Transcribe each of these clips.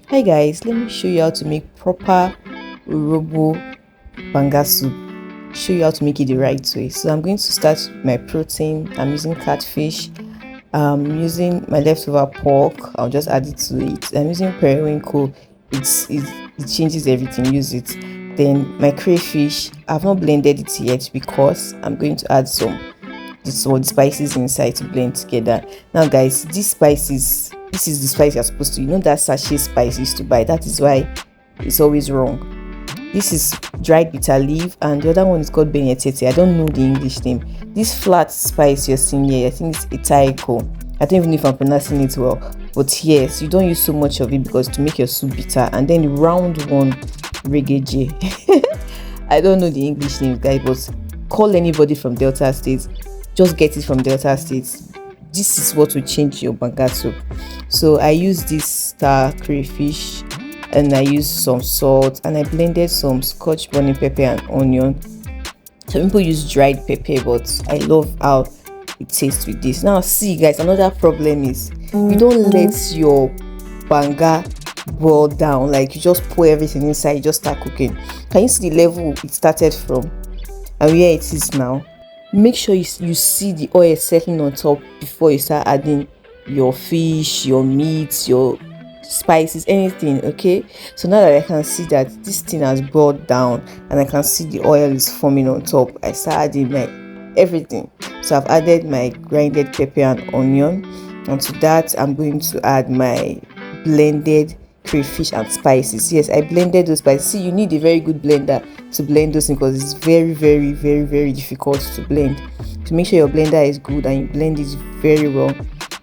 Hi guys, let me show you how to make proper Urhobo banga soup. Show you how to make it the right way. So I'm going to start with my protein. I'm using catfish. I'm using my leftover pork. I'll just add it to it. I'm using periwinkle. It changes everything. Use it. Then my crayfish. I've not blended it yet because I'm going to add some spices inside to blend together. Now guys, these spices, this is the spice you're supposed to, that sachet spice you used to buy. That is why it's always wrong. This is dried bitter leaf, and the other one is called benyetete. I don't know the English name. This flat spice you're seeing here, I think it's itaiko. I don't even know if I'm pronouncing it well, but yes, you don't use so much of it because to make your soup bitter. And then the round one, regeje. I don't know the English name, guys, but call anybody from Delta State. Just get it from Delta State. This is what will change your banga soup. So I use this star crayfish, and I use some salt, and I blended some scotch bonnet pepper and onion. Some people use dried pepper, but I love how it tastes with this. Now see guys, another problem is you don't let your banga boil down. Like you just pour everything inside, you just start cooking. Can you see the level it started from and where it is now? Make sure you see the oil settling on top before you start adding your fish, your meat, your spices, anything. Okay, so now that I can see that this thing has boiled down and I can see the oil is forming on top, I start adding my everything. So I've added my grinded pepper and onion, and to that I'm going to add my blended crayfish and spices. Yes, I blended those spices. See, you need a very good blender to blend those things because it's very difficult to blend. To make sure your blender is good and you blend it very well.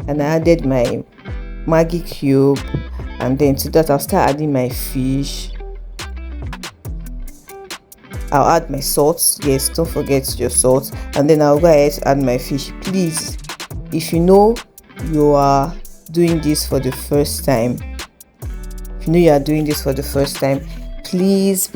And I added my Maggi cube, and then to that I'll start adding my fish. I'll add my salt. Yes, don't forget your salt. And then I'll go ahead to add my fish. Please, if you know you are doing this for the first time, please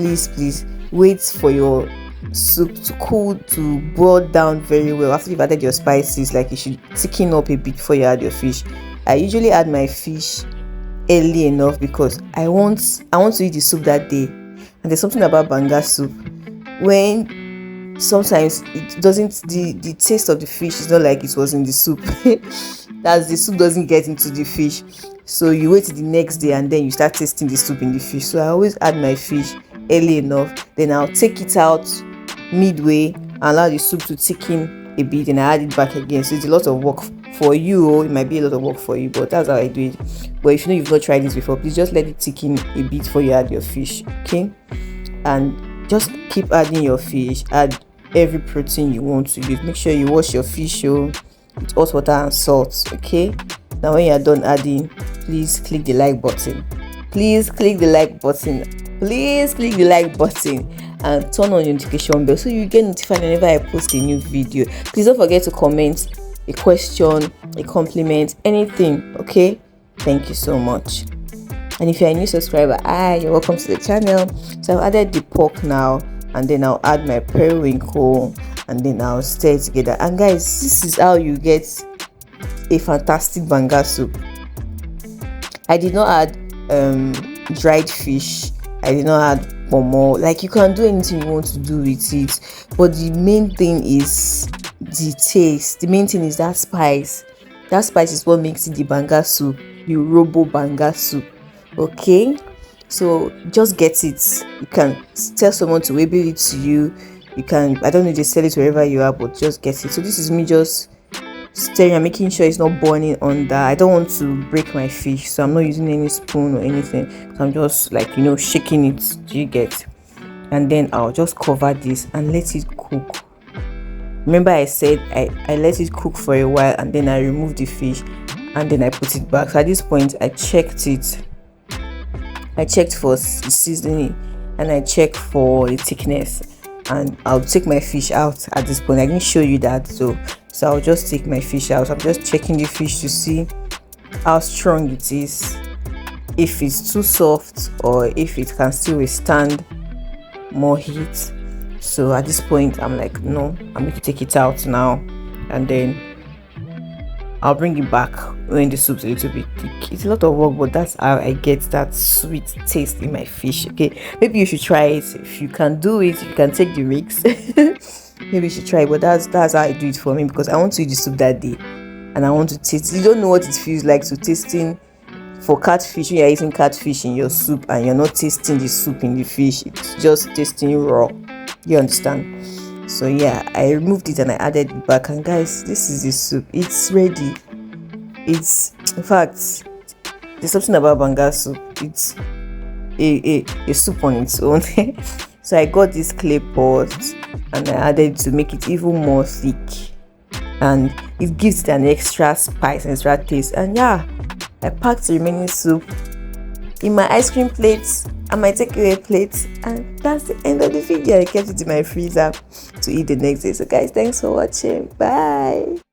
wait for your soup to cool, to boil down very well. After you've added your spices, like you should thicken up a bit before you add your fish. I usually add my fish early enough because I want to eat the soup that day. And there's something about banga soup when sometimes it doesn't, the taste of the fish is not like it was in the soup. That's, the soup doesn't get into the fish, so you wait the next day and then you start tasting the soup in the fish. So I always add my fish early enough, then I'll take it out midway and allow the soup to thicken a bit, and I add it back again. So it's a lot of work for you. It might be a lot of work for you, but that's how I do it. But if you know you've not tried this before, please just let it thicken a bit before you add your fish. Okay, and just keep adding your fish. Add every protein you want to use. Make sure you wash your fish with hot water and salt. Okay, now when you're done adding, please click the like button. And turn on your notification bell so you get notified whenever I post a new video. Please don't forget to comment a question, a compliment, anything. Okay, thank you so much. And if you're a new subscriber, you're welcome to the channel. So I've added the pork now, and then I'll add my periwinkle, and then I'll stir it together. And guys, this is how you get a fantastic banga soup. I did not add dried fish. I did not add pomo. Like, you can do anything you want to do with it, but the main thing is the taste. The main thing is that spice. That spice is what makes it the banga soup, the Urhobo banga soup. Okay, so just get it. You can tell someone to wable it to you. You can, I don't know, just sell it wherever you are, but just get it. So this is me just stirring and making sure it's not burning under. I don't want to break my fish, so I'm not using any spoon or anything. So I'm just like, shaking it. Do you get? And then I'll just cover this and let it cook. Remember I said I let it cook for a while, and then I remove the fish, and then I put it back. So at this point I checked it. I checked for the seasoning, and I checked for the thickness, and I'll take my fish out at this point. I didn't show you that, so I'll just take my fish out. I'm just checking the fish to see how strong it is, if it's too soft, or if it can still withstand more heat. So at this point I'm like, no, I'm going to take it out now, and then I'll bring it back when the soup's a little bit thick. It's a lot of work, but that's how I get that sweet taste in my fish. Okay, maybe you should try it. If you can do it, you can take the risks. Maybe you should try it, but that's how I do it for me, because I want to eat the soup that day and I want to taste. You don't know what it feels like to tasting for catfish when you're eating catfish in your soup and you're not tasting the soup in the fish. It's just tasting raw. You understand? So yeah, I removed it and I added it back, and guys, this is the soup. It's ready. It's, in fact, there's something about banga soup. It's a soup on its own. So I got this clay pot and I added to make it even more thick, and it gives it an extra spice and extra taste. And yeah, I packed the remaining soup in my ice cream plates and my takeaway plates, and that's the end of the video. I kept it in my freezer to eat the next day. So guys, thanks for watching. Bye.